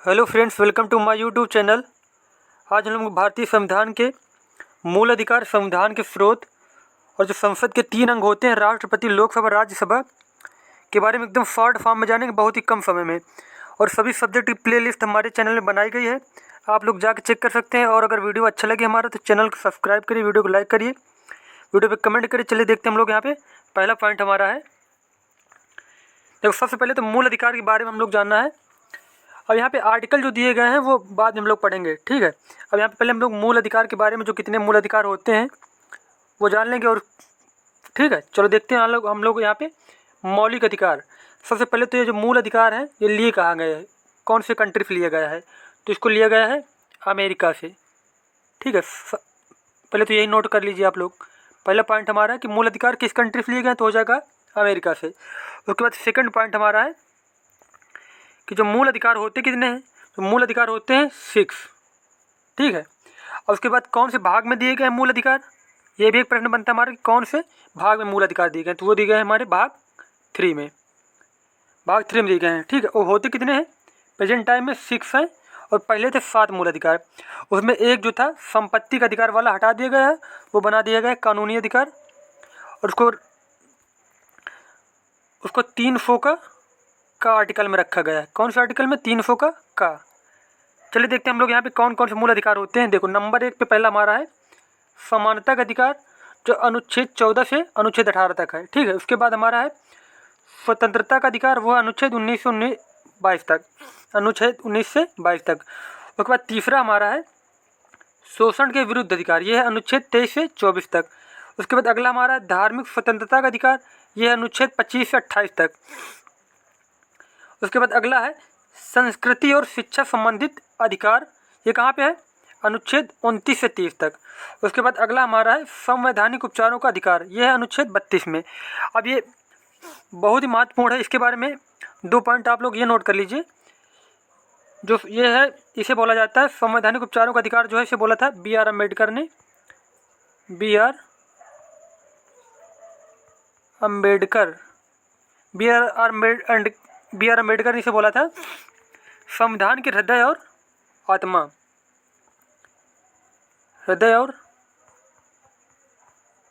Hello friends, welcome to my YouTube channel. आज हम लोग भारतीय संविधान के मूल अधिकार, संविधान के स्रोत और जो संसद के 3 अंग होते हैं, राष्ट्रपति, लोकसभा, राज्यसभा, के बारे में एकदम शॉर्ट फॉर्म में जानेंगे बहुत ही कम समय में। और सभी सब्जेक्ट की प्लेलिस्ट हमारे चैनल में बनाई गई है, आप लोग जाकर चेक कर सकते हैं। और अगर वीडियो अच्छा लगे हमारा तो चैनल को सब्सक्राइब करिए, वीडियो को लाइक करिए, वीडियो पर कमेंट करिए। चलिए देखते हैं हम लोग यहाँ पे पहला पॉइंट हमारा है। देखो, सबसे पहले तो मूल अधिकार के बारे में हम लोग जानना है। अब यहाँ पे आर्टिकल जो दिए गए हैं वो बाद में हम लोग पढ़ेंगे, ठीक है। अब यहाँ पे पहले हम लोग मूल अधिकार के बारे में, जो कितने मूल अधिकार होते हैं वो जान लेंगे। और ठीक है, चलो देखते हैं हम लोग यहाँ पे मौलिक अधिकार। सबसे पहले तो ये जो मूल अधिकार है ये लिए कहाँ गए है, कौन से कंट्री से लिया गया है, तो इसको लिया गया है अमेरिका से, ठीक है। पहले तो यही नोट कर लीजिए आप लोग। पहला पॉइंट हमारा है कि मूल अधिकार किस कंट्री से लिए गए, तो हो जाएगा अमेरिका से। उसके बाद सेकंड पॉइंट हमारा है कि जो मूल अधिकार होते कितने हैं, तो मूल अधिकार होते हैं 6, ठीक है। और उसके बाद कौन से भाग में दिए गए हैं मूल अधिकार, ये भी एक प्रश्न बनता है हमारा कि कौन से भाग में मूल अधिकार दिए गए हैं, तो वो दिए गए हैं हमारे भाग 3 में, भाग 3 में दिए गए हैं, ठीक है। और होते कितने हैं, प्रेजेंट टाइम में 6 हैं और पहले थे 7 मूल अधिकार। उसमें एक जो था संपत्ति का अधिकार वाला हटा दिया गया है, वो बना दिया गया है कानूनी अधिकार। और उसको 300 का आर्टिकल में रखा गया है। कौन से आर्टिकल में, 300 का। चलिए देखते हैं हम लोग यहाँ पे कौन कौन से मूल अधिकार होते हैं। देखो, नंबर 1 पे पहला हमारा है समानता का अधिकार, जो अनुच्छेद 14 से अनुच्छेद 18 तक है, ठीक है। उसके बाद हमारा है स्वतंत्रता का अधिकार, वो अनुच्छेद 19 से 22 तक, अनुच्छेद 19 से 22 तक। उसके बाद तीसरा हमारा है शोषण के विरुद्ध अधिकार, ये है अनुच्छेद 23 से 24 तक। उसके बाद अगला हमारा है धार्मिक स्वतंत्रता का अधिकार, ये है अनुच्छेद 25 से 28 तक। उसके बाद अगला है संस्कृति और शिक्षा संबंधित अधिकार, ये कहाँ पे है, अनुच्छेद 29 से 30 तक। उसके बाद अगला हमारा है संवैधानिक उपचारों का अधिकार, ये है अनुच्छेद 32 में। अब ये बहुत ही महत्वपूर्ण है, इसके बारे में 2 पॉइंट आप लोग ये नोट कर लीजिए। जो ये है, इसे बोला जाता है संवैधानिक उपचारों का अधिकार, जो है इसे बोला था B.R. अम्बेडकर ने। B.R. अम्बेडकर ने इसे बोला था संविधान के हृदय और आत्मा, हृदय और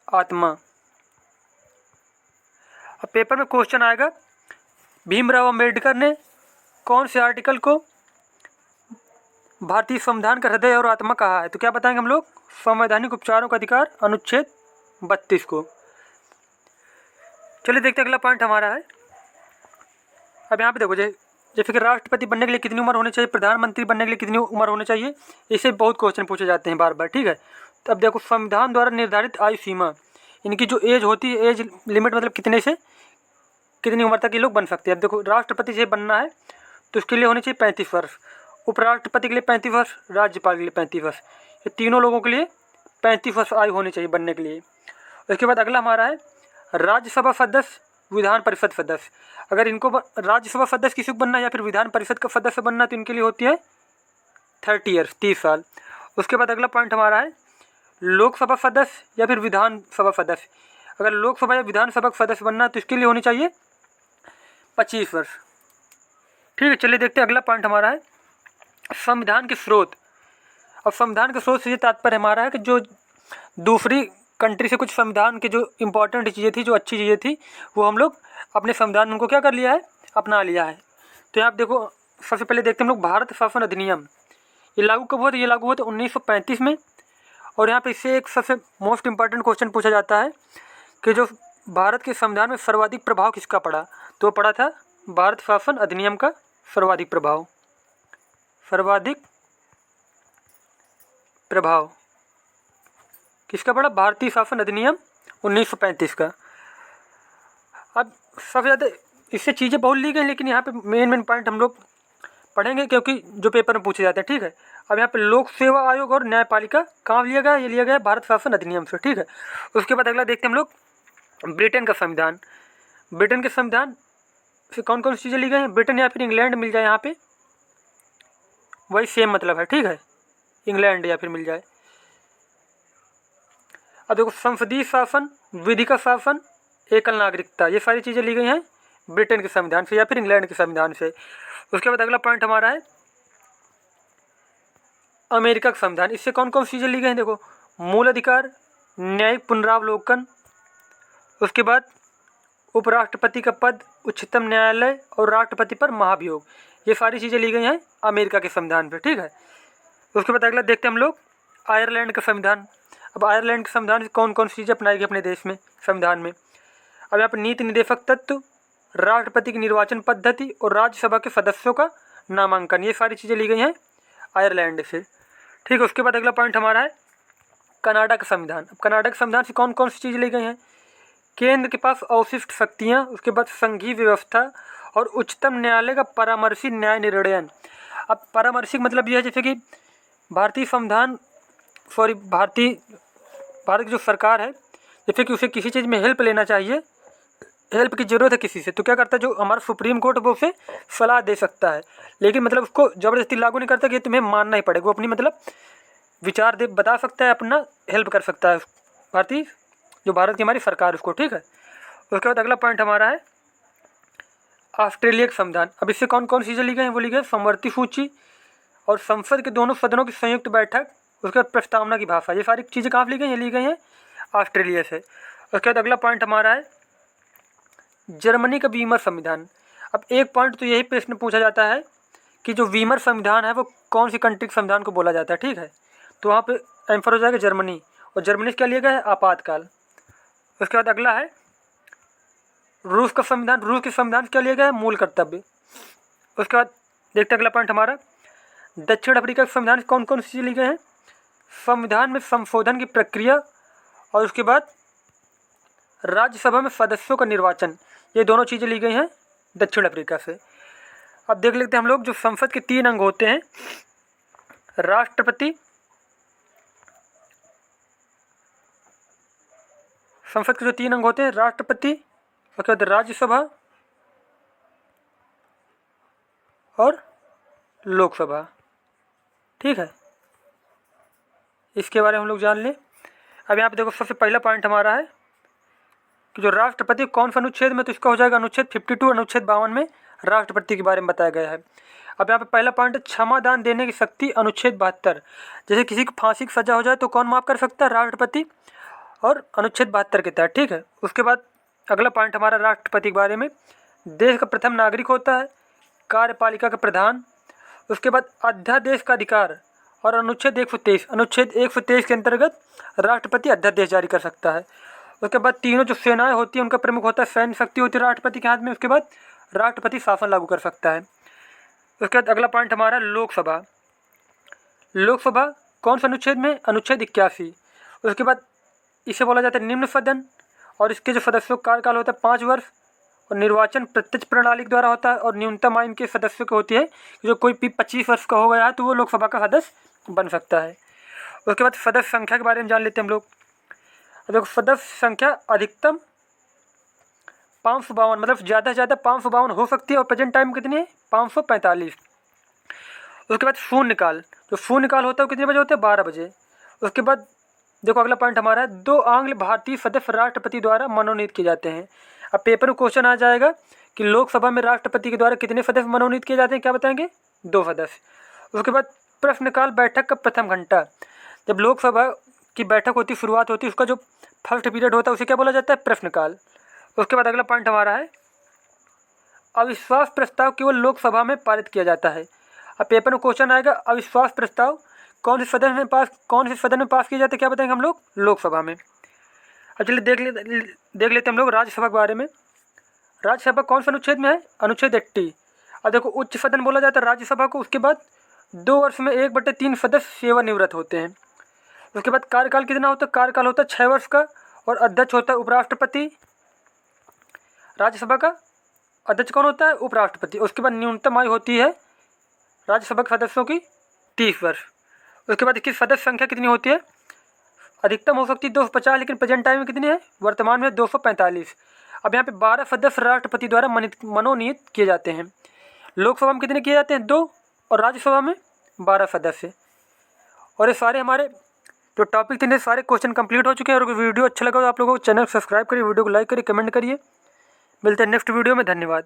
आत्मा। अब पेपर में क्वेश्चन आएगा, भीमराव अंबेडकर ने कौन से आर्टिकल को भारतीय संविधान का हृदय और आत्मा कहा है, तो क्या बताएंगे हम लोग, संवैधानिक उपचारों का अधिकार अनुच्छेद 32 को। चलिए देखते हैं अगला पॉइंट हमारा है। अब यहाँ पे देखो, जैसे कि राष्ट्रपति बनने के लिए कितनी उम्र होनी चाहिए, प्रधानमंत्री बनने के लिए कितनी उम्र होनी चाहिए, इससे बहुत क्वेश्चन पूछे जाते हैं बार बार, ठीक है। तो अब देखो, संविधान द्वारा निर्धारित आयु सीमा, इनकी जो एज होती है, एज लिमिट मतलब कितने से कितनी उम्र तक ये लोग बन सकते हैं। अब देखो, राष्ट्रपति से बनना है तो उसके लिए होनी चाहिए 35 वर्ष, उपराष्ट्रपति के लिए 35 वर्ष, राज्यपाल के लिए 35 वर्ष, ये तीनों लोगों के लिए 35 वर्ष आयु होनी चाहिए बनने के लिए। उसके बाद अगला हमारा है राज्यसभा सदस्य, विधान परिषद सदस्य। अगर इनको राज्यसभा सदस्य किसी को बनना है या फिर विधान परिषद का सदस्य बनना है तो इनके लिए होती है 30 ईयर्स, 30 साल। उसके बाद अगला पॉइंट हमारा है लोकसभा सदस्य या फिर विधानसभा सदस्य। अगर लोकसभा या विधानसभा का सदस्य बनना है तो इसके लिए होनी चाहिए 25 वर्ष, ठीक है। चलिए देखते हैं अगला पॉइंट हमारा है संविधान के स्रोत। अब संविधान के स्रोत से ये तात्पर्य हमारा है कि जो दूसरी कंट्री से कुछ संविधान के जो इम्पोर्टेंट चीज़ें थी, जो अच्छी चीज़ें थी, वो हम लोग अपने संविधान में उनको क्या कर लिया है, अपना लिया है। तो यहाँ आप देखो, सबसे पहले देखते हैं हम लोग भारत शासन अधिनियम, ये लागू कब हुआ था, ये लागू हुआ था 1935 में। और यहाँ पे इससे एक सबसे मोस्ट इम्पॉर्टेंट क्वेश्चन पूछा जाता है कि जो भारत के संविधान में सर्वाधिक प्रभाव किसका पड़ा, तो पड़ा था भारत शासन अधिनियम का सर्वाधिक प्रभाव, सर्वाधिक प्रभाव किसका पड़ा, भारतीय शासन अधिनियम 1935 का। अब सबसे ज़्यादा इससे चीज़ें बहुत ली गई, लेकिन यहाँ पे मेन पॉइंट हम लोग पढ़ेंगे क्योंकि जो पेपर में पूछे जाते हैं, ठीक है। अब यहाँ पे लोक सेवा आयोग और न्यायपालिका कहाँ लिया गया, ये लिया गया भारत शासन अधिनियम से, ठीक है। उसके बाद अगला देखते हैं हम लोग ब्रिटेन का संविधान। ब्रिटेन के संविधान से कौन कौन सी चीज़ें ली गई हैं, ब्रिटेन या फिर इंग्लैंड मिल जाए, यहाँ पे वही सेम मतलब है, ठीक है, इंग्लैंड या फिर मिल जाए। अब देखो, संसदीय शासन, विधिक शासन, एकल नागरिकता, ये सारी चीज़ें ली गई हैं ब्रिटेन के संविधान से या फिर इंग्लैंड के संविधान से। उसके बाद अगला पॉइंट हमारा है अमेरिका का संविधान, इससे कौन कौन सी चीज़ें ली गई हैं? देखो, मूल अधिकार, न्यायिक पुनरावलोकन, उसके बाद उपराष्ट्रपति का पद, उच्चतम न्यायालय और राष्ट्रपति पर महाभियोग, ये सारी चीज़ें ली गई हैं अमेरिका के संविधान पे। ठीक है, उसके बाद अगला देखते हैं हम लोग आयरलैंड का संविधान। अब आयरलैंड के संविधान से कौन कौन सी चीज़ें अपनाई गई अपने देश में संविधान में? अब यहाँ पर नीति निदेशक तत्व, राष्ट्रपति की निर्वाचन पद्धति और राज्यसभा के सदस्यों का नामांकन, ये सारी चीज़ें ली गई हैं आयरलैंड से। ठीक है, उसके बाद अगला पॉइंट हमारा है कनाडा का संविधान। अब कनाडा के संविधान से कौन कौन सी चीज़ें ली गई हैं? केंद्र के पास अवशिष्ट शक्तियाँ, उसके बाद संघीय व्यवस्था और उच्चतम न्यायालय का परामर्शी न्याय निर्णयन। अब परामर्शी मतलब यह है जैसे कि भारतीय संविधान भारत की जो सरकार है, जैसे कि उसे किसी चीज़ में हेल्प लेना चाहिए, हेल्प की ज़रूरत है किसी से, तो क्या करता है जो हमारा सुप्रीम कोर्ट वो उसे सलाह दे सकता है, लेकिन मतलब उसको ज़बरदस्ती लागू नहीं करता कि तुम्हें मानना ही पड़ेगा। वो अपनी मतलब विचार दे बता सकता है, अपना हेल्प कर सकता है भारत की हमारी सरकार उसको। ठीक है, उसके बाद अगला पॉइंट हमारा है ऑस्ट्रेलिया का संविधान। अब इससे कौन कौन सी चीज़ें ली गई हैं? वो ली गई समवर्ती सूची और संसद के दोनों सदनों की संयुक्त बैठक, उसके बाद प्रस्तावना की भाषा, ये सारी चीज़ें कहाँ ली गई हैं? ली गई हैं ऑस्ट्रेलिया से। उसके बाद अगला पॉइंट हमारा है जर्मनी का वीमर संविधान। अब एक पॉइंट तो यही प्रश्न पूछा जाता है कि जो वीमर संविधान है वो कौन सी कंट्री के संविधान को बोला जाता है। ठीक है, तो वहाँ पे आंसर हो जाएगा जर्मनी, और जर्मनी से क्या लिया गया है? आपातकाल। उसके बाद अगला है रूस का संविधान। रूस के संविधान से क्या लिया गया है? मूल कर्तव्य। उसके बाद देखते हैं अगला पॉइंट हमारा दक्षिण अफ्रीका के संविधान से कौन कौन सी चीज़ें ली गई हैं? संविधान में संशोधन की प्रक्रिया और उसके बाद राज्यसभा में सदस्यों का निर्वाचन, ये दोनों चीज़ें ली गई हैं दक्षिण अफ्रीका से। अब देख लेते हैं हम लोग जो संसद के 3 अंग होते हैं, राष्ट्रपति, संसद के जो 3 अंग होते हैं, राष्ट्रपति, उसके बाद राज्यसभा और लोकसभा। ठीक है, इसके बारे में हम लोग जान लें। अब यहाँ पे देखो सबसे पहला पॉइंट हमारा है कि जो राष्ट्रपति कौन सा अनुच्छेद में, तो इसका हो जाएगा अनुच्छेद 52, अनुच्छेद 52 में राष्ट्रपति के बारे में बताया गया है। अब यहाँ पे पहला पॉइंट है क्षमा दान देने की शक्ति, अनुच्छेद 72। जैसे किसी को फांसी की सजा हो जाए तो कौन माफ़ कर सकता है? राष्ट्रपति, और अनुच्छेद 72 के तहत। ठीक है, उसके बाद अगला पॉइंट हमारा राष्ट्रपति के बारे में, देश का प्रथम नागरिक होता है, कार्यपालिका का प्रधान, उसके बाद अध्यादेश का अधिकार और अनुच्छेद 123 के अंतर्गत राष्ट्रपति अध्यादेश जारी कर सकता है। उसके बाद तीनों जो सेनाएं होती हैं उनका प्रमुख होता है, सैन्य शक्ति होती है राष्ट्रपति के हाथ में। उसके बाद राष्ट्रपति शासन लागू कर सकता है। उसके बाद अगला पॉइंट हमारा लोकसभा। लोकसभा कौन सा अनुच्छेद में? अनुच्छेद 81। उसके बाद इसे बोला जाता है निम्न सदन, और इसके जो सदस्यों का कार्यकाल होता है 5 वर्ष, और निर्वाचन प्रत्यक्ष प्रणाली के द्वारा होता है, और न्यूनतम आयु के सदस्यों की होती है जो कोई 25 वर्ष का हो गया है तो वो लोकसभा का सदस्य बन सकता है। उसके बाद सदस्य संख्या के बारे में जान लेते हैं हम लोग। देखो सदस्य संख्या अधिकतम 552, मतलब ज़्यादा से ज़्यादा 552 हो सकती है, और प्रेजेंट टाइम कितनी है? 545। उसके बाद शून्यकाल, जो शून्यकाल होता है वो कितने बजे होता है? 12 बजे। उसके बाद देखो अगला पॉइंट हमारा है 2 आंग्ल भारतीय सदस्य राष्ट्रपति द्वारा मनोनीत किए जाते हैं। अब पेपर में क्वेश्चन आ जाएगा कि लोकसभा में राष्ट्रपति के द्वारा कितने सदस्य मनोनीत किए जाते हैं? क्या बताएंगे? 2 सदस्य। उसके बाद प्रश्नकाल बैठक का प्रथम घंटा, जब लोकसभा की बैठक होती, शुरुआत होती, उसका जो फर्स्ट पीरियड होता है उसे क्या बोला जाता है? प्रश्नकाल। उसके बाद अगला पॉइंट हमारा है अविश्वास प्रस्ताव केवल लोकसभा में पारित किया जाता है। अब पेपर में क्वेश्चन आएगा अविश्वास प्रस्ताव कौन से सदन में पास किए जाते हैं? क्या बताएंगे हम लोग? लोकसभा में। अब चलिए देख लेते हम लोग राज्यसभा के बारे में। राज्यसभा कौन सा अनुच्छेद में है? अनुच्छेद 80। अब देखो उच्च सदन बोला जाता है राज्यसभा को। उसके बाद 2 वर्ष में 1/3 सदस्य सेवानिवृत्त होते हैं। उसके बाद कार्यकाल कितना होता है? कार्यकाल होता है 6 वर्ष का, और अध्यक्ष होता है उपराष्ट्रपति। राज्यसभा का अध्यक्ष कौन होता है? उपराष्ट्रपति। उसके बाद न्यूनतम आयु होती है राज्यसभा के सदस्यों की 30 वर्ष। उसके बाद इसकी सदस्य संख्या कितनी होती है? अधिकतम हो सकती है 250, लेकिन प्रेजेंट टाइम में कितनी है? वर्तमान में 245। अब यहाँ पे 12 सदस्य राष्ट्रपति द्वारा मनोनीत किए जाते हैं। लोकसभा में कितने किए जाते हैं? 2, और राज्यसभा में 12 सदस्य। और ये सारे हमारे जो टॉपिक थे सारे क्वेश्चन कंप्लीट हो चुके हैं। और अगर वीडियो अच्छा लगा तो आप लोगों को चैनल सब्सक्राइब करिए, वीडियो को लाइक करिए, कमेंट करिए। मिलते हैं नेक्स्ट वीडियो में। धन्यवाद।